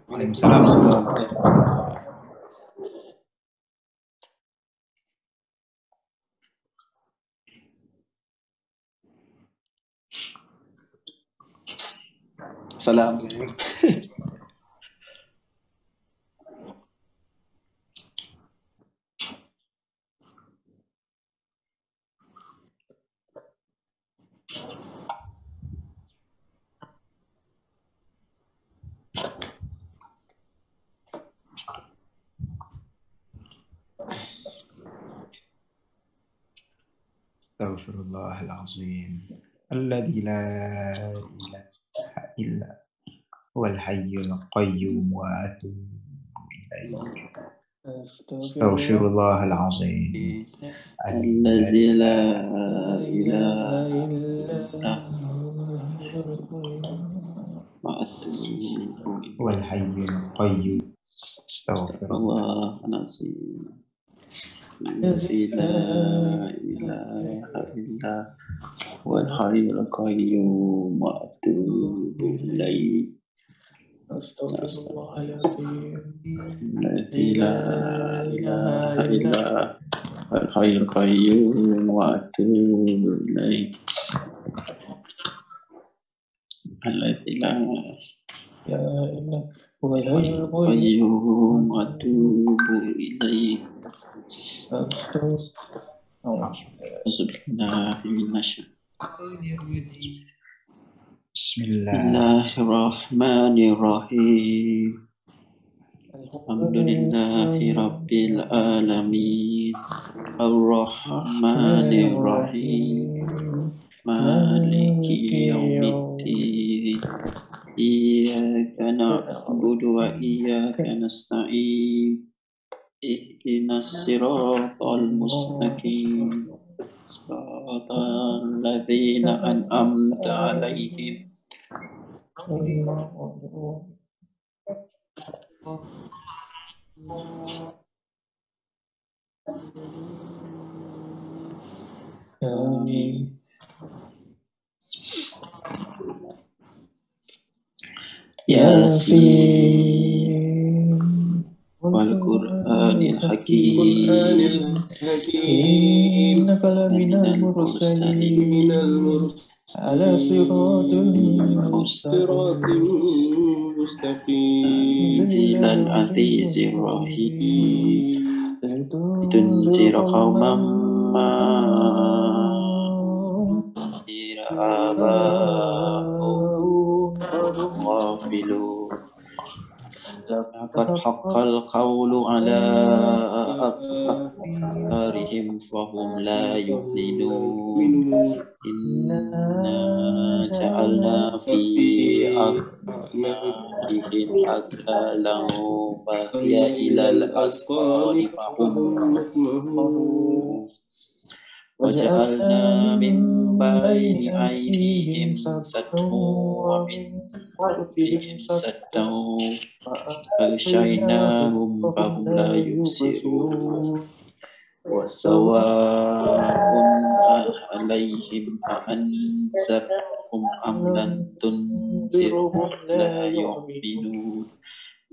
Waalaikumsalam. Assalamualaikum. Astaghfirullahalazim. Alladzi la ilaha illa huwal hayyul qayyum wa atubu ilaihi. Astaghfirullahalazim. Alladzi la ilaha illa huwal hayyul qayyum. Astaghfirullahalazim. Alladzi la ilaha illa huwal hayyul qayyum wa atubu ilaihi. Astaghfirullahalazim. Alladzi la ilaha illa huwal hayyul qayyum wa atubu ilaihi. Alladzi la ilaha illa huwal hayyul qayyum wa atubu ilaihi. Bismillahirrahmanirrahim. Alhamdulillahi rabbil alamin. Ar-Rahmanir-Rahim. Maliki yaumiddin. Iyyaka na'budu wa iyyaka nasta'in. Ihdinas siratal mustaqim. Siratal ladzina an'amta 'alaihim. Amin. Yasin wal Qur'anil Hakim. Innaka laminal mursalin ala siratin mustaqim. Zilal azizir rahim. Tunzira qauman ma aba'uhum ghafilun. Laqad haqqal qawlu ala aktharihim fahum la yu'minun. Inna ja'alna fi a'naqihim aghlalan fahiya ilal asqani fahum muqmahun. Waja'alna min bayni aydihim saddan wa min khalfihim saddan faghshaynahum fahum la yubsirun. Wa sawa'un alaihim a'anzarhum am lam tunzirhum la yu'minun.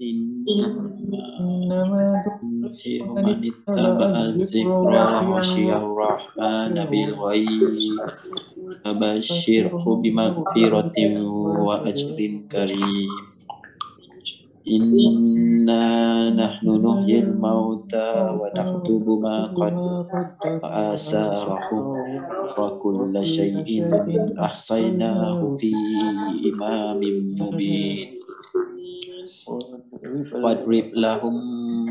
Innama tunziru man ittaba'a dzikra wa khashiyar rahmana bil ghaib. Fabashshirhu bimaghfiratin wa ajrin karim. Inna nahnu nuhyil mauta wa naktubu ma qaddamu wa asarahum wa kulla shay'in ahsaynahu fi imamin mubin. Wadrib lahum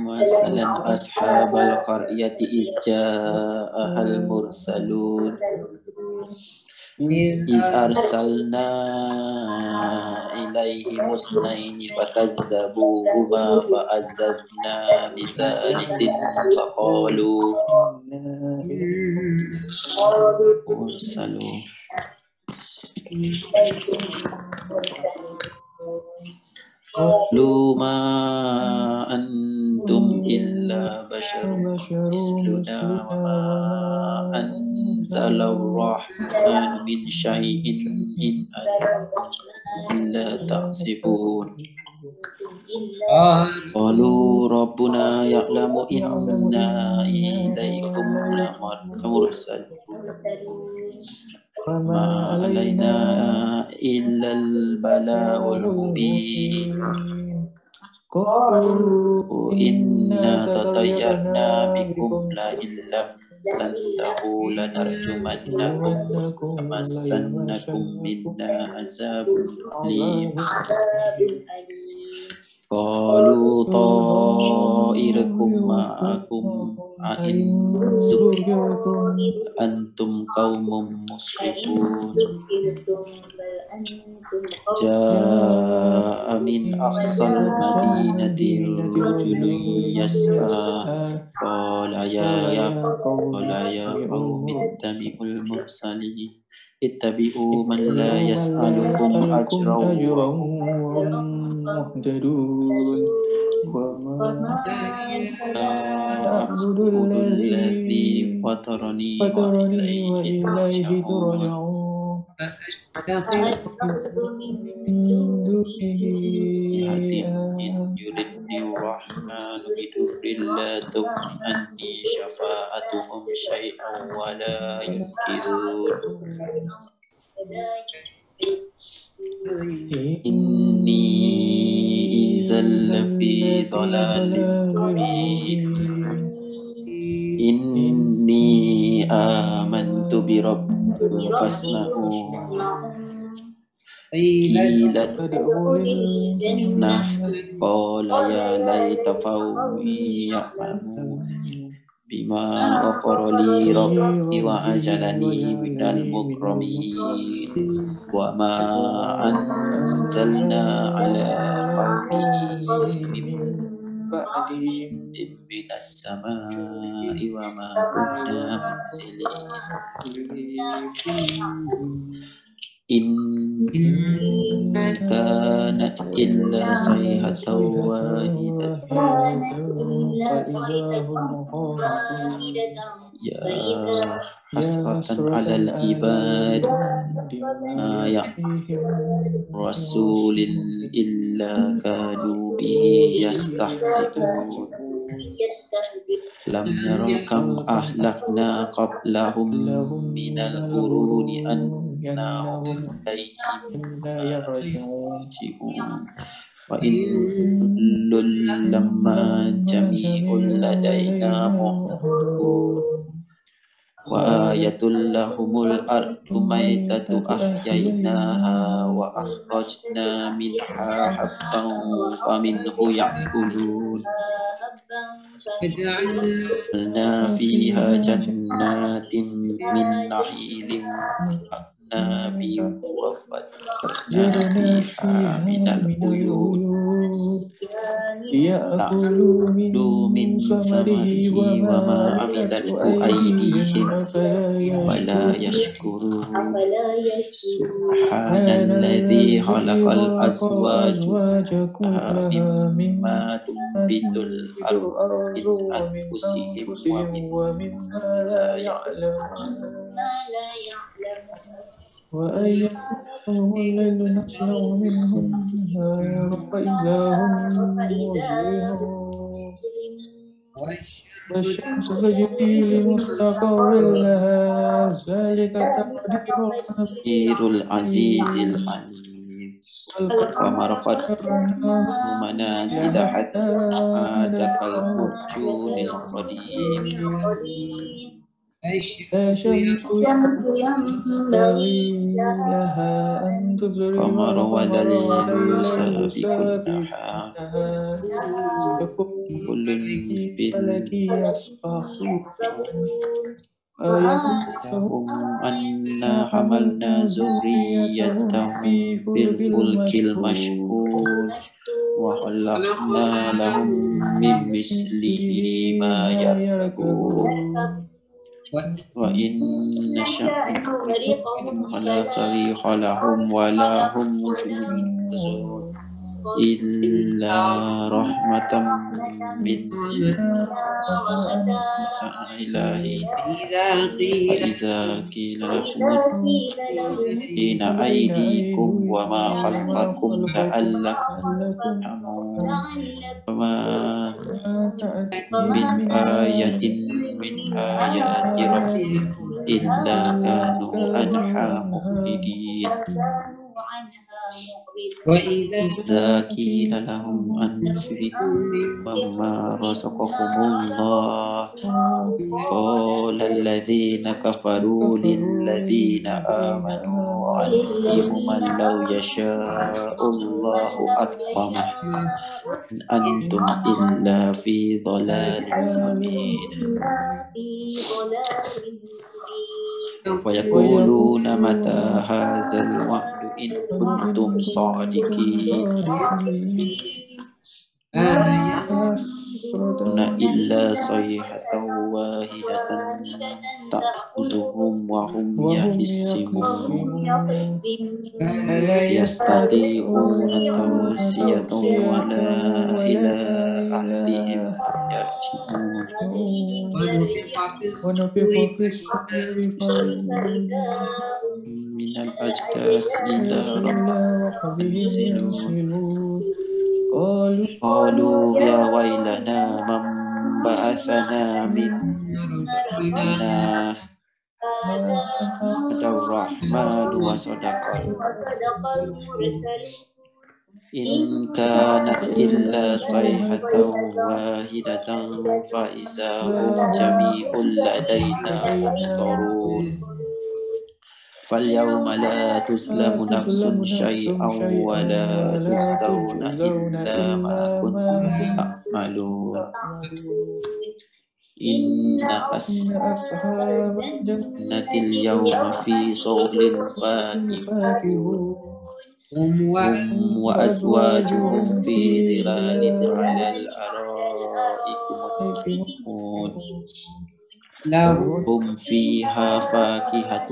masalan ashabal qaryati iz ja'ahal mursalun. Iz arsalna ilaihi musnaini fakadzabuhuma fa'azzazna bisalisin faqalu mursalun. Luma antum illa basharun misluna wa ma anzalar rahman min syai'in in إلا تحسبون قالوا ربنا يعلم إنا إليكم لمرسلون ما علينا إلا البلاغ المبين قالوا إنا تطيرنا بكم لئن لم تنتهوا لنرجمنكم لمسنكم منا عذاب أليم قالوا طائركم معكم أئن ذكرتم أنتم قوم مسرفون جاء من أقصى المدينة رجل يسعى قال يا قوم اتبعوا المرسلين اتبعوا من لا يسألكم أجرا وهم مهتدون وما أعبد الذي فطرني وإليه ترجعون من دونه إن يردني الرحمن بضر لا تغن عني شفاعتهم شيئا ولا ينقذون إني إذا لفي ضلال مبين إني آمنت بربكم فاسمعون قيل ادخلوا الجنة قال يا ليت قومي يعلمون بما غفر لي ربي وأجلني من المكرمين وما أنزلنا على قومه من السماء وما كنا منزلين إن كانت إلا صيحة واحدة يا حسرة على العباد ما يأتيهم رسول إلا كانوا به يستهزئون لم يروا كم أهلكنا قبلهم من القرون أنهم إليهم لا يرجعون وإن كل لما جميع لدينا محضرون وآية لهم الأرض ميتة أحييناها وأخرجنا منها حبا فمنه يأكلون وجعلنا فيها جنات من نخيل وأعناب وفجرنا فيها من العيون ليأكلوا من ثمره وما عملته أيديهم ولا يشكرون سبحان الذي خلق الأزواج مما تنبت الأرض من أنفسهم ومما لا يعلمون وأيامهم الليل نسلع منه النهار فإذا هم مظلمون والشمس تجري لمستقر لها ذلك تقدير العزيز العليم والقمر قدرناه منازل حتى عاد كالعرجون القديم الشمس ينبغي لها أن تدرك القمر والليل سابق النهار كل في الفلك يسبحون آياتهم أنا حملنا ذريتهم في الفلك المشحون وخلقنا لهم من مثله ما يركبون وإن نشأ فلا صريخ لهم ولا هم ينقذون إلا رحمة منا إلهي فإذا قيل لهم بين أيديكم وما خلفكم لعلكم وما من آية من آيات ربكم إلا كانوا عنها معرضين وإذا قيل لهم أنفقوا مما رزقكم الله قال الذين كفروا للذين آمنوا أنطعم من لو يشاء الله أطعمه إن أنتم إلا في ضلال مبين ويقولون متى هذا الوعد إن كنتم صادقين إلا صيحة واحدة تأخذهم وهم يخصمون لا يستطيعون توصية ولا إلى أهلهم يرجعون ونفخ في الصور من الأجداث إلى ربهم ينسلون قالوا يا ويلنا من بعثنا من مرقدنا هذا الرحمن وصدق إن كانت إلا صيحة واحدة فإذا هم جميع لدينا محضرون فاليوم لا تظلم نفس شيئا ولا تجزون إلا ما كنتم تعملون إن أصحاب الجنة اليوم في شغل فاكهون هم وأزواجهم في ظلال على الأرائك متكئون هم فيها فاكهة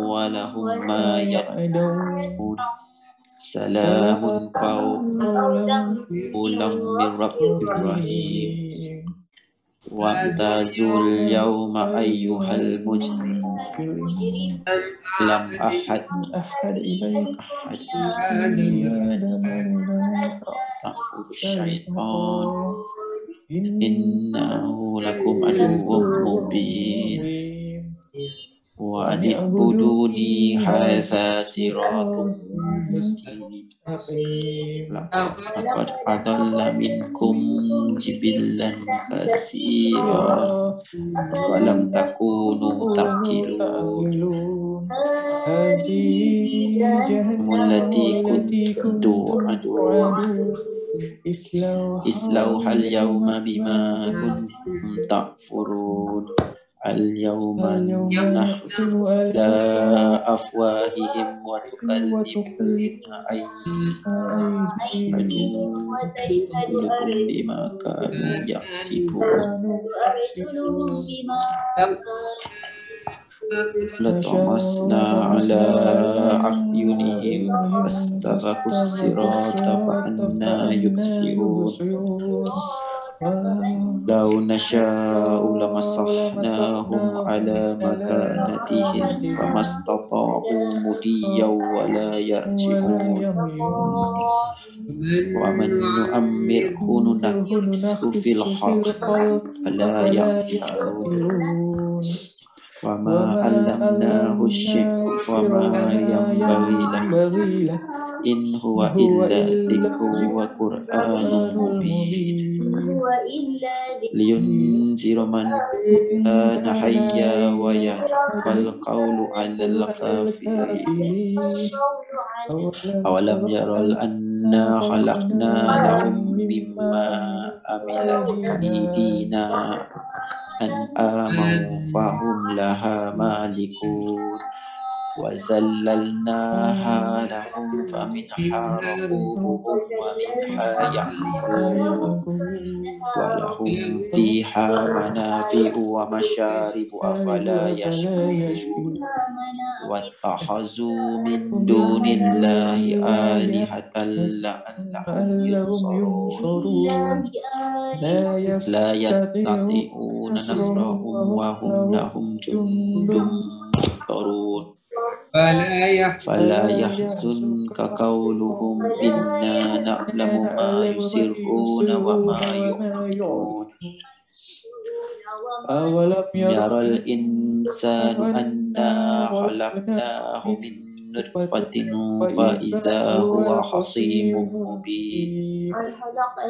ولهم ما يدعون سلام قولا من رب رحيم وامتازوا اليوم أيها المجرمون لم أحد تعبد الشيطان إنه لكم عدو مبين وأن اعبدوني هذا صراط مستقيم لقد أضل منكم جبلا كثيرا فلم تكونوا تعقلون التي كنتم توعدون إصلوها اليوم بما كنتم تكفرون اليوم نختم على أفواههم وتكلمنا أيديهم وتشهد بما كانوا يكسبون لطمسنا على أعينهم فاستبقوا الصراط فأنى يبصرون لو نشاء لمسحناهم على مكانتهم فما استطاعوا مضيا ولا يرجعون ومن نؤمره ننكسه في الخلق فلا يعقلون وما علمناه الشعر وما ينبغي له إن هو إلا ذكر وقرآن مبين لينذر من كان حيا ويحق القول على الكافرين أولم يروا أنا خلقنا لهم مما عملت أيدينا أنعاما فهم لها مالكون وَذَلَّلْنَاهَا لَهُمْ فَمِنْهَا رَكُوبُهُمْ وَمِنْهَا يَأْكُلُونَ وَلَهُمْ فِيهَا مَنَافِعُ وَمَشَارِبُ أَفَلَا يَشْكُرُونَ وَاتَّخَذُوا مِنْ دُونِ اللَّهِ آلِهَةً لَعَلَّهُمْ يُنْصَرُونَ لَا يَسْتَطِيعُونَ نَصْرَهُمْ وَهُمْ لَهُمْ جُنْدٌ مُحْضَرُونَ فلا يحزنك قولهم إنا نعلم ما يسرون وما يعلنون أولم يرى الإنسان أنا خلقناه من نطفة فإذا هو خصيم مبين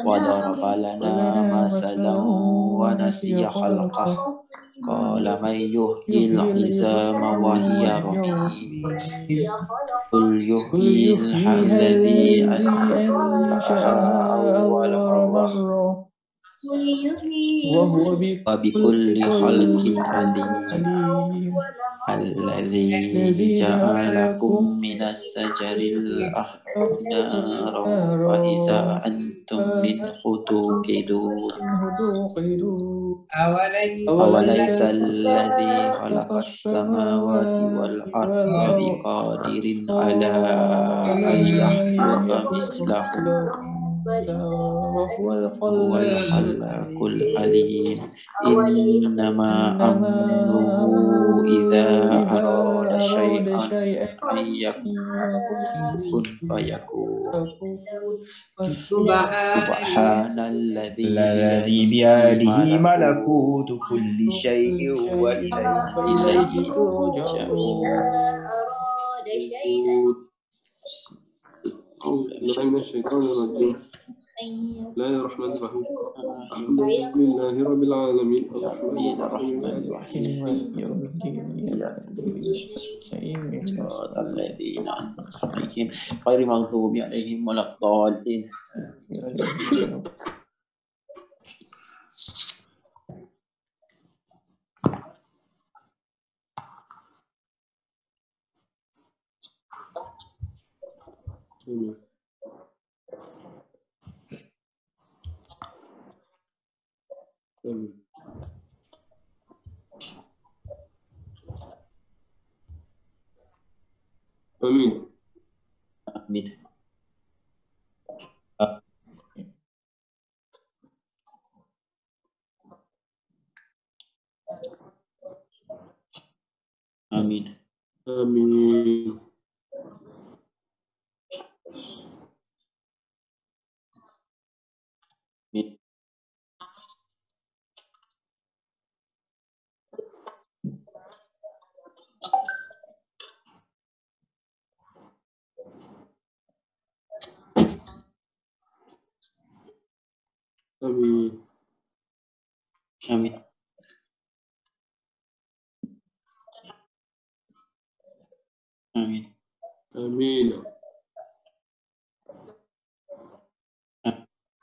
وضرب لنا مثلا ونسي خلقه قال من يحيي العظام وهي رميم قل يحييها الذي أنشأها أول مرة وبكل خلق عليم الذي جعلكم من الشجر الأخضر نارا فإذا أنتم منه توقدون أوليس الذي خلق السماوات والأرض بقادر على أن يخلق مثلهم هو الخلاق العليم إنما أمره إذا أراد شيئا أن يقول كن فيكون سبحان الذي الذي بيده بيده ملكوت ملكوت كل شيء وإليه إليه ترجعون أعوذ بالله من الشيطان الرجيم. بسم الله الرحمن الرحيم. الحمد لله رب العالمين الرحمن الرحيم مالك يوم الدين إياك نعبد ونستعين صراط الذين أنعمت عليهم غير المغضوب عليهم ولا الضالين آمين. آمين آمين آمين. آمين. آمين آمين آمين.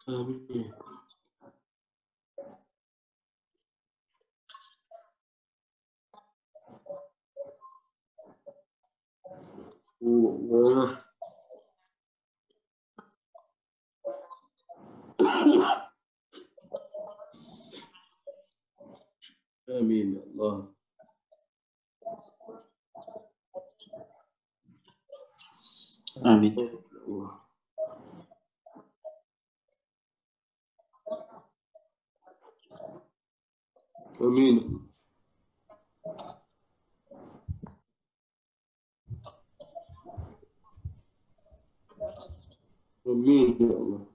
آمين. الله. آمين يا الله. آمين الله. آمين. آمين يا الله.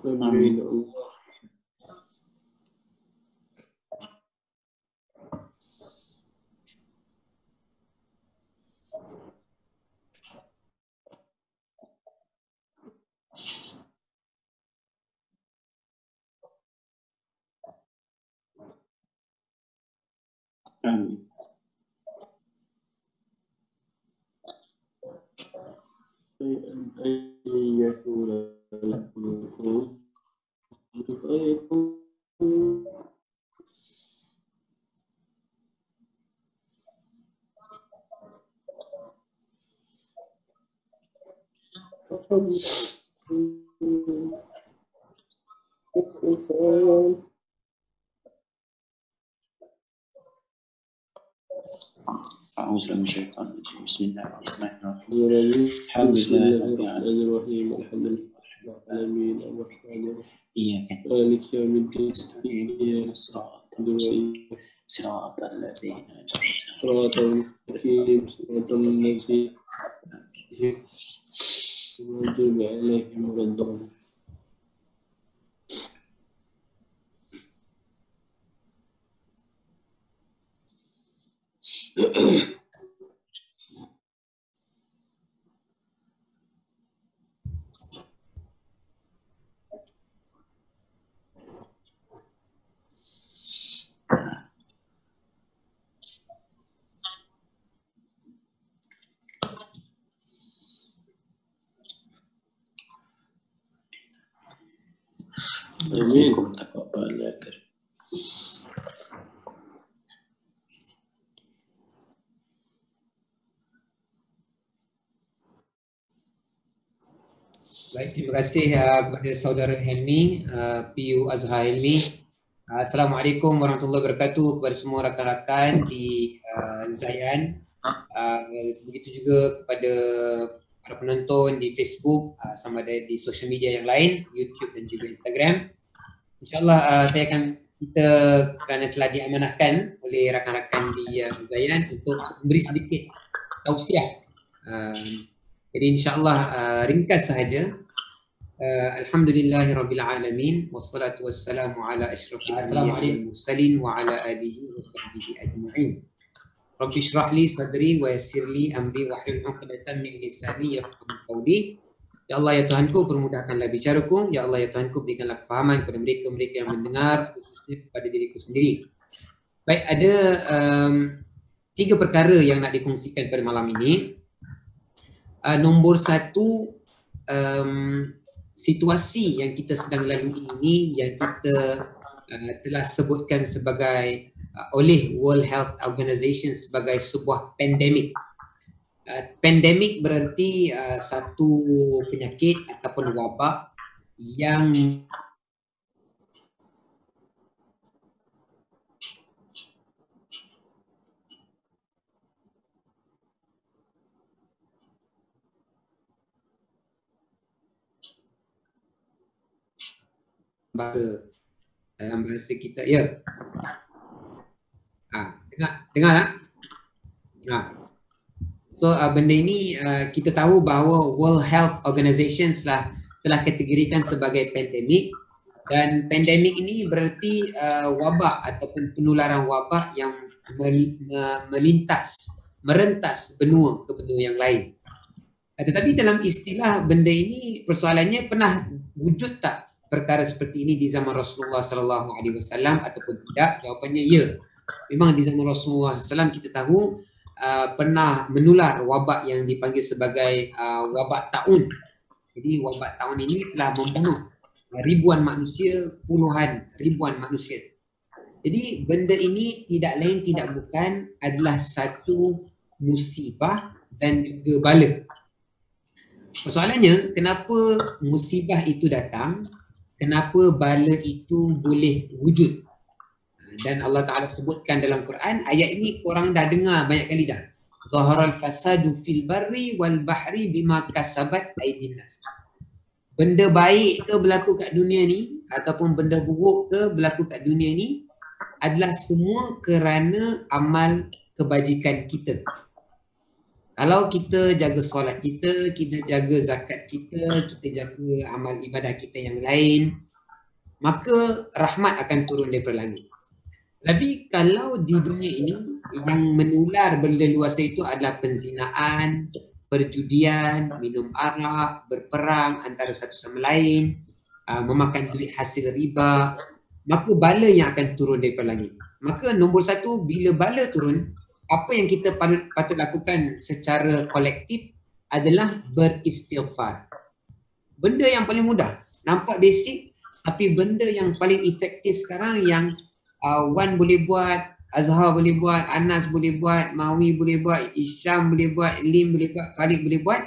آمين يا الله. آمين شيئا أن يكون له كن فيكون. أعوذ بالله من الشيطان الرجيم. بسم الله الرحمن الرحيم. الحمد الحمد لله لله رب الرحمن الرحيم الحمد لله رب العالمين الرحمن الرحيم إياك مالك يوم الدين نستعين إياك صراط نعبد وإياك صراط الذين أنعمت صراط المستقيم صراط الذين المغضوب عليهم ولا الضالين. آمين. عليكم تقبل يا كريم. Baik, terima kasih kepada saudara Helmi, PU Azhar Helmi. Assalamualaikum warahmatullahi wabarakatuh kepada semua rakan-rakan di Zayan. Begitu juga kepada para penonton di Facebook, sama ada di social media yang lain, YouTube dan juga Instagram. InsyaAllah kita kerana telah diamanahkan oleh rakan-rakan di Zayan untuk memberi sedikit tausiah. Jadi insyaAllah ringkas sahaja. Alhamdulillahirabbil alamin wassalatu wassalamu ala asyrafil anbiya'i wal mursalin wa ala alihi wa sahbihi ajma'in. Rabbi shrah li sadri wa yassir li amri wahlul 'uqdatam min lisani yafqahu qawli. Ya Allah ya Tuhanku, permudahkanlah bicaraku. Ya Allah ya Tuhanku, berikanlah kefahaman kepada mereka-mereka yang mendengar, khususnya kepada diriku sendiri. Baik, ada 3 perkara yang nak dikongsikan pada malam ini. Nombor 1, situasi yang kita sedang lalui ini yang kita telah sebutkan sebagai oleh World Health Organization sebagai sebuah pandemik. Pandemik berarti satu penyakit ataupun wabak yang dalam bahasa kita, ya. Dengar tak? So benda ini kita tahu bahawa World Health Organization telah kategorikan sebagai pandemik, dan pandemik ini berarti wabak ataupun penularan wabak yang merentas benua ke benua yang lain. Tetapi dalam istilah benda ini, persoalannya pernah wujud tak perkara seperti ini di zaman Rasulullah sallallahu alaihi wasallam ataupun tidak? Jawapannya ya. Memang di zaman Rasulullah SAW kita tahu pernah menular wabak yang dipanggil sebagai wabak taun. Jadi wabak taun ini telah membunuh ribuan manusia, puluhan ribuan manusia. Jadi benda ini tidak lain tidak bukan adalah satu musibah dan juga bala. Persoalannya, kenapa musibah itu datang? Kenapa bala itu boleh wujud? Dan Allah Ta'ala sebutkan dalam Quran, ayat ini korang dah dengar banyak kali dah. Zaharal fasadu fil barri wal bahri bima kasabat aydin nas. Benda baik ke berlaku kat dunia ni ataupun benda buruk ke berlaku kat dunia ni adalah semua kerana amal kebajikan kita. Kalau kita jaga solat kita, kita jaga zakat kita, kita jaga amal ibadah kita yang lain, maka rahmat akan turun daripada langit. Tapi kalau di dunia ini yang menular berleluasa itu adalah penzinaan, perjudian, minum arak, berperang antara satu sama lain, memakan duit hasil riba, maka bala yang akan turun daripada langit. Maka nombor 1, bila bala turun, apa yang kita patut lakukan secara kolektif adalah beristighfar. Benda yang paling mudah, nampak basic, tapi benda yang paling efektif sekarang yang Wan boleh buat, Azhar boleh buat, Anas boleh buat, Mawi boleh buat, Isyam boleh buat, Lim boleh buat, Khalid boleh buat,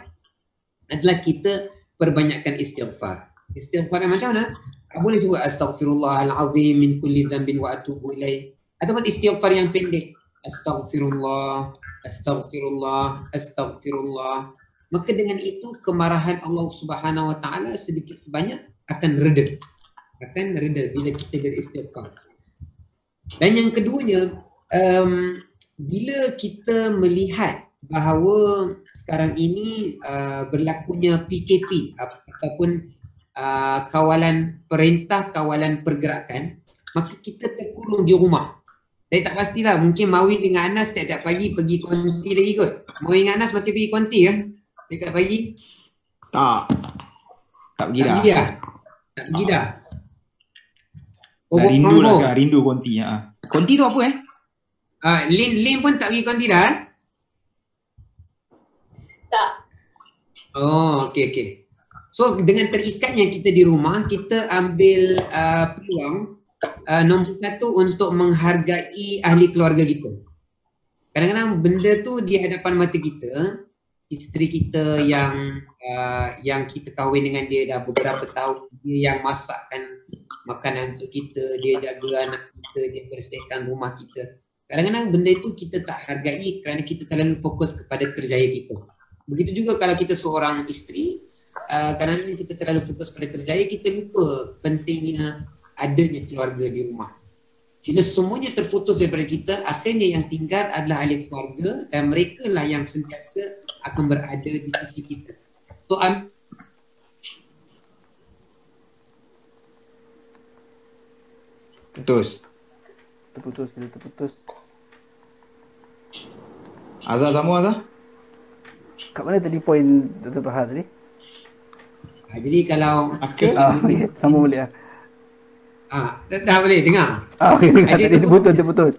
adalah kita perbanyakkan istighfar. Istighfar yang macam mana? Boleh sebut astaghfirullahalazim min kulli dhanbin wa atubu ilaih, ataupun istighfar yang pendek, astaghfirullah, astaghfirullah, astaghfirullah. Maka dengan itu kemarahan Allah Subhanahu wa taala sedikit sebanyak akan reda. Akan reda bila kita beristighfar. Dan yang keduanya, bila kita melihat bahawa sekarang ini berlakunya PKP ataupun kawalan perintah, kawalan pergerakan, maka kita terkurung di rumah. Saya tak pastilah, mungkin Mawi dengan Anas setiap pagi pergi konti lagi kot. Mawi dengan Anas masih pergi konti kan? Dekat pagi? Tak pergi dah. Tak pergi dah. Dah rindu lah sekarang, rindu konti. Konti tu apa Lin pun tak pergi konti dah? Tak. Oh, okey. So dengan terikatnya kita di rumah, kita ambil peluang nombor satu untuk menghargai ahli keluarga kita. Kadang-kadang benda tu di hadapan mata kita, isteri kita yang kita kahwin dengan dia dah beberapa tahun, dia yang masakkan makanan untuk kita, dia jaga anak kita, dia bersihkan rumah kita. Kadang-kadang benda itu kita tak hargai kerana kita terlalu fokus kepada kerjaya kita. Begitu juga kalau kita seorang isteri, kadang-kadang kita terlalu fokus pada kerjaya, kita lupa pentingnya adanya keluarga di rumah. Bila semuanya terputus daripada kita, akhirnya yang tinggal adalah ahli keluarga dan mereka lah yang sentiasa akan berada di sisi kita. So, Terputus. Azhar sama Azhar? Kat mana tadi poin Dr. Taha tadi? jadi kalau Sambung balik lah. dah boleh dengar? Okay, dengar tadi terputus.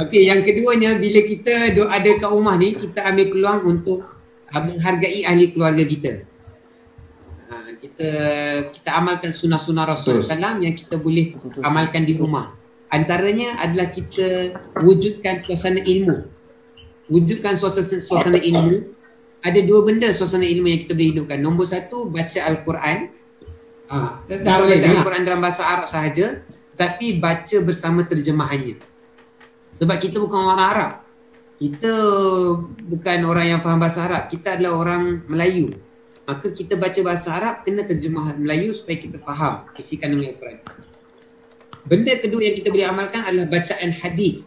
Okey, yang keduanya, bila kita ada kat rumah ni, kita ambil peluang untuk menghargai ahli keluarga kita. Kita amalkan sunnah-sunnah Rasulullah SAW yang kita boleh amalkan di rumah. Antaranya adalah kita wujudkan suasana ilmu. Suasana ilmu. Ada dua benda suasana ilmu yang kita boleh hidupkan. Nombor satu, baca Al-Quran. Dah boleh baca Al-Quran dalam bahasa Arab sahaja, tapi baca bersama terjemahannya. Sebab kita bukan orang Arab. Kita bukan orang yang faham bahasa Arab. Kita adalah orang Melayu. Maka kita baca bahasa Arab, kena terjemahan Melayu supaya kita faham isi kandungan Al-Quran. Benda kedua yang kita boleh amalkan adalah bacaan hadis.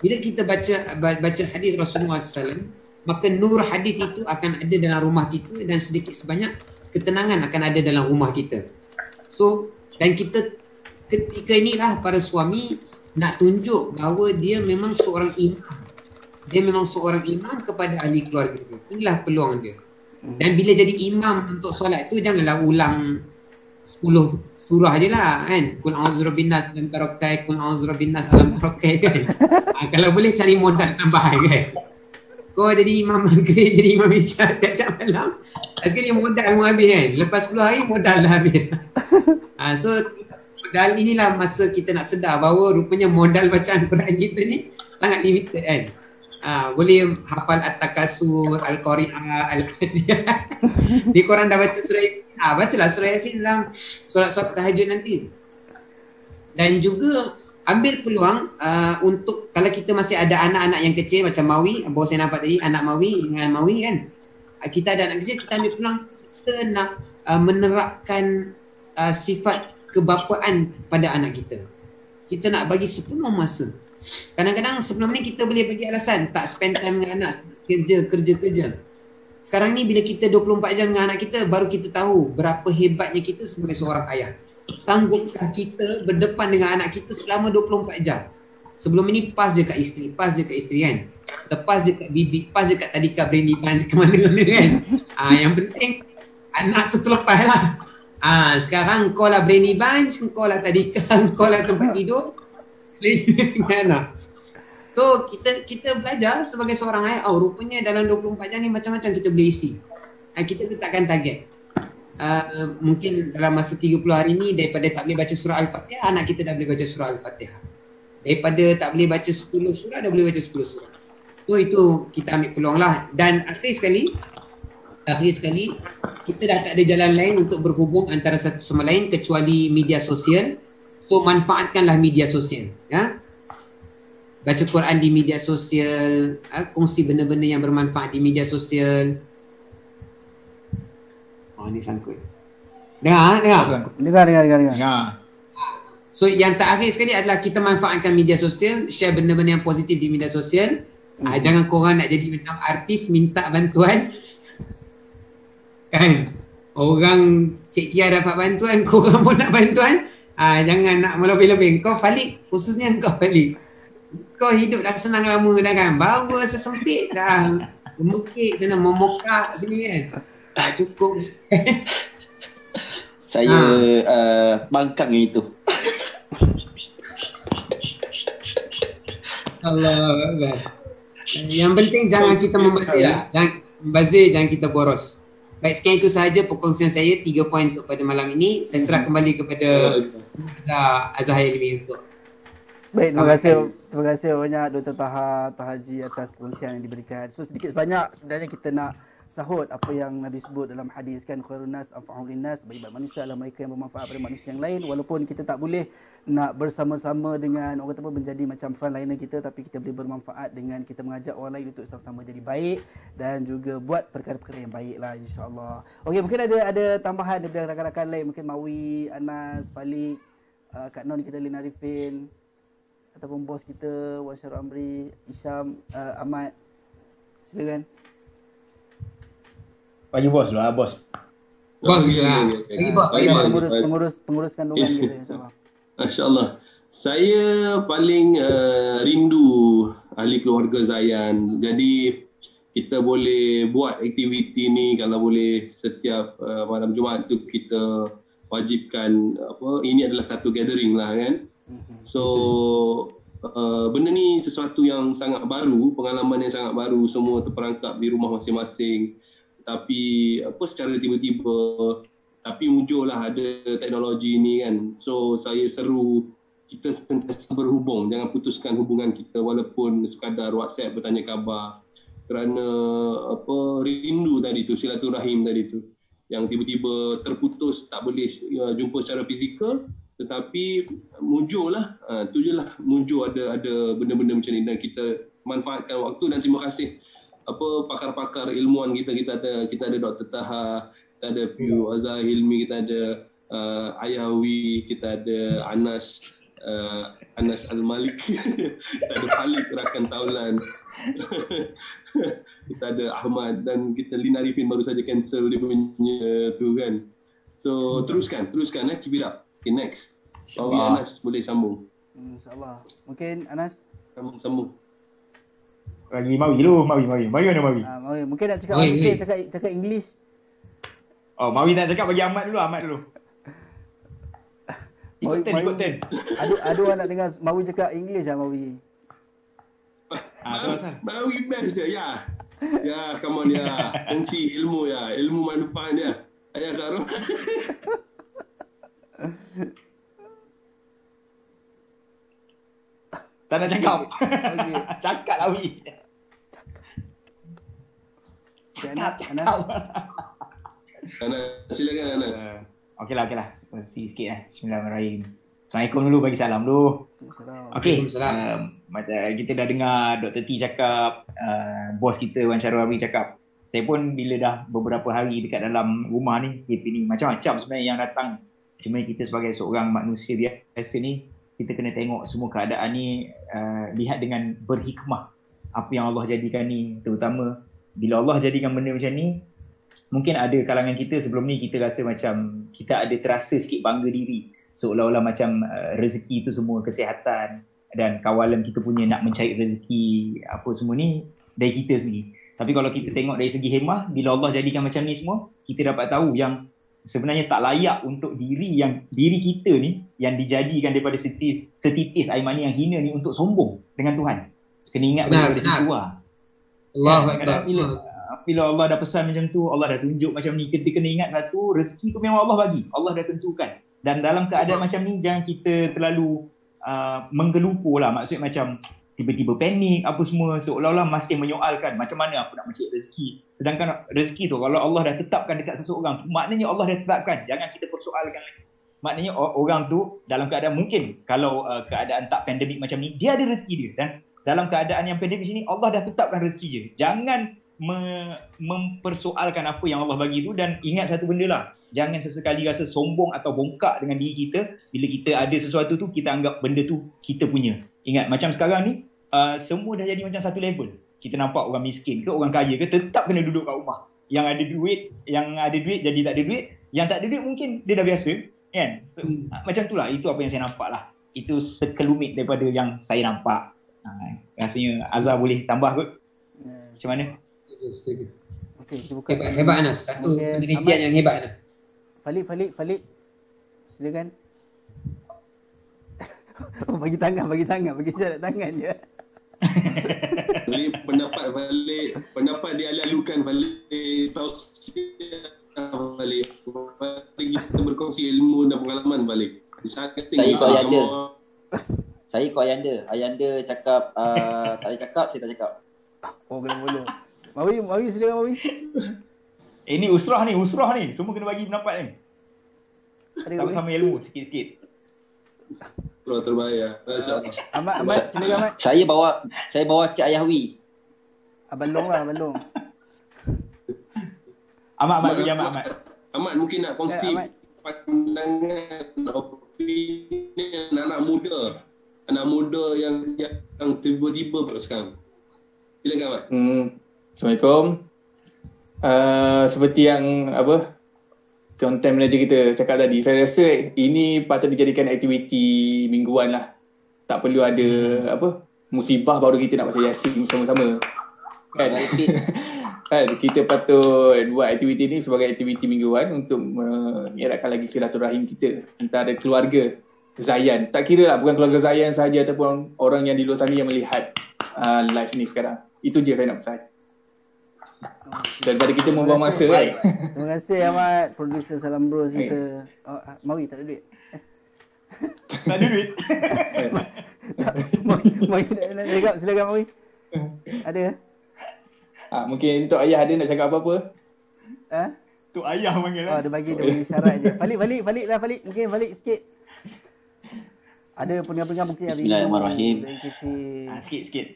Bila kita baca hadis Rasulullah SAW, maka nur hadis itu akan ada dalam rumah kita dan sedikit sebanyak ketenangan akan ada dalam rumah kita. So, dan kita ketika inilah para suami nak tunjuk bahawa dia memang seorang imam. Dia memang seorang imam kepada ahli keluarga dia. Inilah peluang dia. Dan bila jadi imam untuk solat tu, janganlah ulang 10 surah je lah kan. Kul a'udzu birabbinas alam tarakai, kul a'udzu birabbinas alam tarakai kan. Kalau boleh cari modal tambahan kan. Kau jadi imam maghrib, jadi imam isyak tiap-tiap malam. Sekali modal mu habis kan. Lepas 10 hari modal dah habis. So modal inilah masa kita nak sedar bahawa rupanya modal bacaan Quran kita ni sangat limited kan. Boleh hafal At-Takasur, Al-Qari'ah, Al-Qadiyah. Di korang dah baca surah Yasin, bacalah surah Yasin dalam solat-solat tahajud nanti. Dan juga ambil peluang untuk, kalau kita masih ada anak-anak yang kecil macam Mawi, baru saya nampak tadi anak Mawi dengan Mawi kan, kita ada anak kecil, kita ambil peluang, kita nak menerapkan sifat kebapaan pada anak kita. Kita nak bagi sepenuh masa. Kadang-kadang sebelum ni kita boleh bagi alasan tak spend time dengan anak, kerja. Sekarang ni bila kita 24 jam dengan anak kita, baru kita tahu berapa hebatnya kita sebagai seorang ayah. Tanggupkah kita berdepan dengan anak kita selama 24 jam. Sebelum ini pas je kat isteri kan. Lepas je kat bibi, pas je kat tadika Brandy Bunch ke mana-mana kan. Yang penting anak tu terlepas lah. Sekarang kau lah Brandy Bunch, kau lah tadika, kau lah tempat tidur. So kita belajar sebagai seorang ayah, rupanya dalam 24 jam ni macam-macam kita boleh isi. Kita letakkan target. Mungkin dalam masa 30 hari ni daripada tak boleh baca surah Al-Fatihah, anak kita dah boleh baca surah Al-Fatihah. Daripada tak boleh baca 10 surah, dah boleh baca 10 surah. So itu kita ambil peluang lah. Dan akhir sekali kita dah tak ada jalan lain untuk berhubung antara satu sama lain kecuali media sosial. So manfaatkanlah media sosial, ya. Baca Quran di media sosial, kongsi benda-benda yang bermanfaat di media sosial. Ni sangkut. Dengar. So yang terakhir sekali adalah kita manfaatkan media sosial, share benda-benda yang positif di media sosial. Jangan korang nak jadi macam artis minta bantuan. Kan? Orang Cik Kia dapat bantuan, korang pun nak bantuan. Jangan nak melebih-lebih. Kau Falik, khususnya kau Falik, kau hidup dah senang lama dah kan, baru rasa sempit dah, memekik kena memokak sini kan, tak cukup. Saya bangkang yang itu. Allah. Yang penting jangan kita membazir lah. Jangan membazir, jangan kita boros. Baik, sekian itu sahaja perkongsian saya, 3 poin untuk pada malam ini. Saya serah kembali kepada Azhar Hilmi untuk. Baik, terima kasih banyak Dr. Taha Haji atas perkongsian yang diberikan. So sedikit sebanyak sebenarnya kita nak sahut apa yang Nabi sebut dalam hadis kan, khairun nas anfa'uhum linnas, baik manusia adalah mereka yang bermanfaat pada manusia yang lain. Walaupun kita tak boleh nak bersama-sama dengan orang kata menjadi macam frontliner kita, tapi kita boleh bermanfaat dengan kita mengajak orang lain untuk sama-sama jadi baik dan juga buat perkara-perkara yang baik lah, insya-Allah. Okey, mungkin ada tambahan daripada rakan-rakan lain, mungkin Mawi, Anas, Falik, Kak Non kita, Lina Arifin, ataupun bos kita Wan Syarul Amri, Isyam, Ahmad. Silakan. Bagi bos dulu lah, bos. Bos juga. Bagi bos. Pengurus kandungan kita, insya-Allah. Masya-Allah. Saya paling rindu ahli keluarga Zayan. Jadi kita boleh buat aktiviti ni kalau boleh setiap malam Jumaat tu kita wajibkan ini adalah satu gathering lah kan. So benda ni sesuatu yang sangat baru, pengalaman yang sangat baru, semua terperangkap di rumah masing-masing. Tapi secara tiba-tiba tapi muncullah ada teknologi ni kan. So saya seru kita sentiasa berhubung, jangan putuskan hubungan kita walaupun sekadar WhatsApp bertanya khabar, kerana rindu tadi tu, silaturahim tadi tu yang tiba-tiba terputus, tak boleh jumpa secara fizikal, tetapi muncullah tu je lah, muncul ada benda-benda macam ni dan kita manfaatkan waktu. Dan terima kasih pakar-pakar ilmuwan kita ada Dr. Taha, kita ada Piu Azhar Hilmi, kita ada Ayawi, kita ada Anas Al-Malik, kita ada Falik rakan taulan, kita ada Ahmad, dan kita Lina Arifin baru saja cancel dia punya tu kan. So teruskan keep it up. Okay, next Anas boleh sambung, insyaAllah. Mungkin Anas sambung. Bagi Mawi dulu, Mawi mana Mawi? Mawi mungkin nak cakap cakap English. Mawi nak cakap, bagi Ahmad dulu. Ikut turn. Ada orang nak dengar Mawi cakap English lah, Mawi. Mawi best je ya. Ya, come on ya. Kunci ilmu ya, ilmu manfaat ya. Ayah Karo. Tak nak cakap. Okay. Cakap lah Wi. Anas. Silakan Anas. Okeylah. Sikit lah. Bismillahirrahmanirrahim. Assalamualaikum dulu, bagi salam dulu. Okey. Macam kita dah dengar Dr. T cakap, bos kita Wan Syarul Amri cakap. Saya pun bila dah beberapa hari dekat dalam rumah ni, KP ni, macam-macam sebenarnya yang datang. Cuma kita sebagai seorang manusia biasa ni, kita kena tengok semua keadaan ni, lihat dengan berhikmah apa yang Allah jadikan ni. Terutama bila Allah jadikan benda macam ni, mungkin ada kalangan kita sebelum ni kita rasa macam kita ada terasa sikit bangga diri, seolah-olah macam rezeki tu semua, kesihatan dan kawalan kita punya nak mencari rezeki apa semua ni dari kita sendiri. Tapi kalau kita tengok dari segi hemah, bila Allah jadikan macam ni semua, kita dapat tahu yang sebenarnya tak layak untuk diri kita ni yang dijadikan daripada setipis air mani yang hina ni untuk sombong dengan Tuhan. Kena ingat daripada situ lah. Allahu Kadang-kadang bila Allah dah pesan macam tu, Allah dah tunjuk macam ni, kita kena ingat satu, rezeki tu memang Allah bagi, Allah dah tentukan. Dan dalam keadaan macam ni jangan kita terlalu menggelupur lah. Maksudnya macam tiba-tiba panik apa semua, seolah-olah masih menyoalkan macam mana aku nak mencari rezeki. Sedangkan rezeki tu kalau Allah dah tetapkan dekat seseorang, maknanya Allah dah tetapkan, jangan kita persoalkan lagi. Maknanya orang tu dalam keadaan mungkin kalau keadaan tak pandemik macam ni, dia ada rezeki dia. Dan dalam keadaan yang pandemik sini, Allah dah tetapkan rezeki je. Jangan mempersoalkan apa yang Allah bagi tu. Dan ingat satu benda lah, jangan sesekali rasa sombong atau bongkak dengan diri kita. Bila kita ada sesuatu tu, kita anggap benda tu kita punya. Ingat macam sekarang ni, semua dah jadi macam satu level. Kita nampak orang miskin ke orang kaya ke, tetap kena duduk kat rumah. Yang ada duit jadi tak ada duit, yang tak ada duit mungkin dia dah biasa kan. So, macam tu lah, itu apa yang saya nampak lah. Itu sekelumit daripada yang saya nampak. Rasanya Azhar boleh tambah kot. Macam mana? Setuju. Okey, kita buka. Hebat Anas. Satu penelitian yang hebat Anas. Falik. Silakan. Oh, bagi tangan, bagi syarat tangan je. Boleh pendapat dialalukan balik, tausiah balik. Kita berkongsi ilmu dan pengalaman balik. Saya ikut Ayanda cakap tak ada cakap, saya tak cakap. Oh, belum. Mawi silakan Mawi. Ini usrah ni. Semua kena bagi pendapat ni. Sama-sama ilmu sikit-sikit. Terbayar. Ahmad, silakan Ahmad. Saya bawa sikit Ayahwi. Abang Long. Ahmad. Ahmad mungkin nak kongsi pandangan, opinion anak muda yang tiba-tiba pada sekarang. Silakan Ahmad. Assalamualaikum. Seperti yang content manager kita cakap tadi, saya rasa ini patut dijadikan aktiviti mingguan lah. Tak perlu ada musibah baru kita nak baca Yasin sama-sama. Kan? Kita patut buat aktiviti ni sebagai aktiviti mingguan untuk mengeratkan lagi silaturahim kita antara keluarga Zayan. Tak kira lah, bukan keluarga Zayan sahaja ataupun orang yang di luar sana yang melihat live ni sekarang. Itu je saya nak pesan. Daripada kita membuang masa kan. Terima kasih Ahmad, producer Salam Bros kita. Mawi tak ada duit. Tak ada duit. Mawi nak cakap, silakan Mawi. Ada? Mungkin Tok Ayah ada nak cakap apa-apa? Tok Ayah panggil lah. Dia bagi syarat je. Falik. Mungkin Falik sikit. Ada pendengar-pendengar mungkin yang Bismillahirrahmanirrahim. Sikit.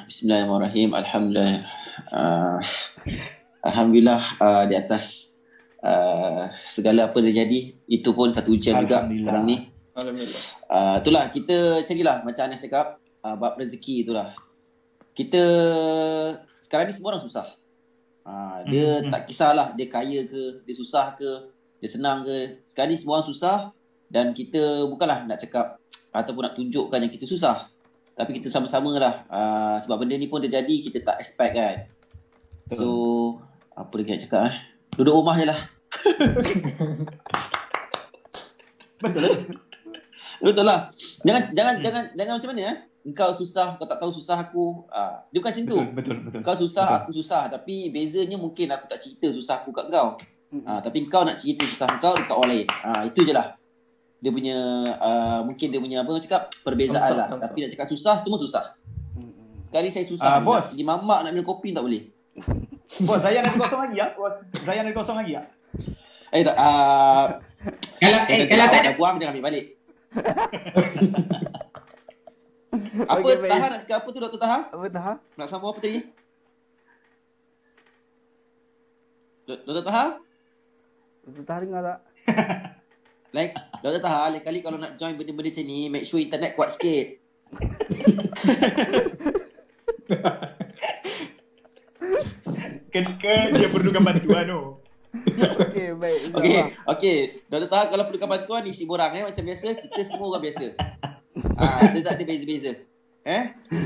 Bismillahirrahmanirrahim. Alhamdulillah di atas segala apa yang terjadi, itu pun satu ujian juga sekarang ni. Alhamdulillah. Itulah kita carilah macam Anas cakap, bab rezeki itulah. Kita sekarang ni semua orang susah. Dia tak kisahlah dia kaya ke, dia susah ke, dia senang ke. Sekarang ni semua orang susah dan kita bukanlah nak cakap ataupun nak tunjukkan yang kita susah. Tapi kita sama-sama lah. Sebab benda ni pun terjadi, kita tak expect kan. So, apa lagi nak cakap duduk rumah je lah. Betul lah. Jangan macam mana engkau susah, kau tak tahu susah aku. Dia bukan macam tu. Betul. Kau susah, aku susah. Tapi bezanya mungkin aku tak cerita susah aku kat kau. Tapi kau nak cerita susah kau dekat orang lain. Itu je lah. Dia punya mungkin dia punya apa cakap perbezaan lah. Tapi nak cakap susah, semua susah. Sekali saya susah bos. Di mamak nak minum kopi tak boleh. Bos, saya ada kosong lagi ya. Tak. Kalau tak ada buang jangan ambil balik. Apa Okay, Taha nak cakap apa tu Dr. Taha? Apa Taha? Nak sambung apa tadi? Dr. Taha? Dr. Taha dengar tak? Dr. Taha, lain kali kalau nak join benda-benda macam ni, make sure internet kuat sikit. Dia perlukan bantuan tu. Okey, baik. Okey. Dr. Taha kalau perlukan bantuan, isi borang macam biasa, kita semua orang biasa. Dia tak ada beza-beza.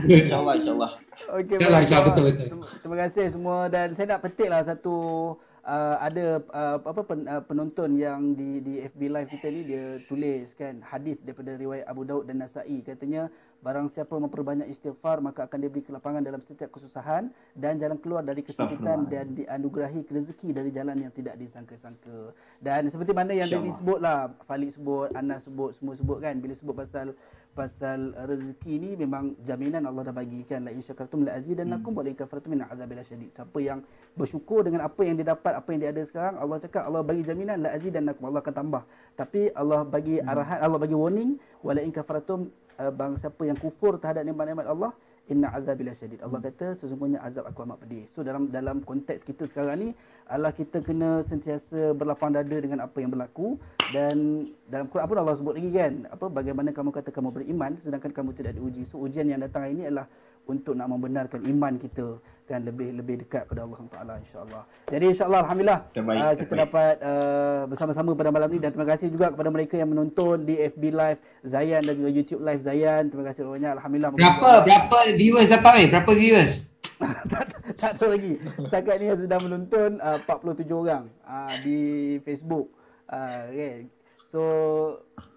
InsyaAllah. Okey, InsyaAllah, betul. Terima kasih semua dan saya nak petiklah satu ada penonton yang di FB live kita ni, dia tulis kan hadis daripada riwayat Abu Daud dan Nasa'i, katanya barang siapa memperbanyak istighfar maka akan diberi kelapangan dalam setiap kesusahan dan jalan keluar dari kesempitan dan dianugerahi rezeki dari jalan yang tidak disangka-sangka. Dan seperti mana yang tadi sebut lah, Falik sebut, Anas sebut, semua sebut kan, bila sebut pasal rezeki ni memang jaminan Allah dah bagi kan, la in syakartum la azidannakum wa la in kafartum min azabil syadid. Siapa yang bersyukur dengan apa yang dia dapat, apa yang dia ada sekarang, Allah cakap, Allah bagi jaminan la azidannakum, Allah akan tambah. Tapi Allah bagi arahan, Allah bagi warning, wa la in kafartum, bang siapa yang kufur terhadap nikmat-nikmat Allah, inna azabil syadid. Allah kata sesungguhnya azab aku amat pedih. So dalam konteks kita sekarang ni adalah kita kena sentiasa berlapang dada dengan apa yang berlaku. Dan dalam Quran pun Allah sebut lagi kan, bagaimana kamu kata kamu beriman sedangkan kamu tidak diuji. So ujian yang datang hari ini adalah untuk nak membenarkan iman kita kan, lebih dekat pada Allah Taala, insya-Allah. Jadi insya-Allah alhamdulillah kita dapat bersama-sama pada malam ni, dan terima kasih juga kepada mereka yang menonton di FB live Zayan dan juga YouTube live Zayan. Terima kasih banyak, alhamdulillah. Berapa viewers dapat ni? Berapa viewers? tak tahu lagi. Setakat ni sudah menonton 47 orang di Facebook. Okay. So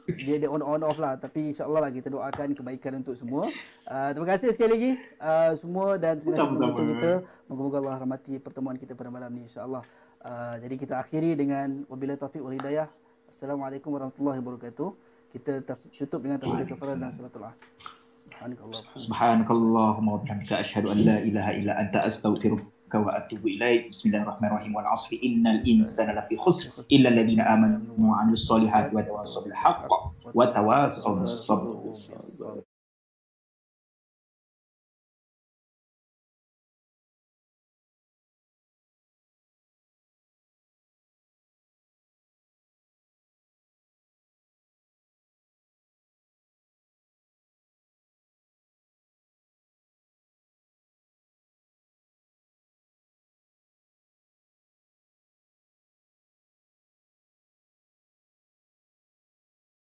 dia on off lah, tapi insya-Allah lah kita doakan kebaikan untuk semua. Terima kasih sekali lagi semua, dan terima kasih penonton kita. Moga-moga Allah rahmati pertemuan kita pada malam ni, insya-Allah. Jadi kita akhiri dengan wabillahi taufiq wal hidayah. Assalamualaikum warahmatullahi wabarakatuh. Kita tutup dengan tasbih kafarah dan salatul asr. Subhanakallahumma wa bihamdika asyhadu an la ilaha illa anta astaghfiruka wa atubu ilaik. Bismillahirrahmanirrahim. Wal 'asri innal insana lafi khusr illa alladhina amanu wa 'amilus solihati wa tawassaw bil haqq wa tawassaw bis sabr.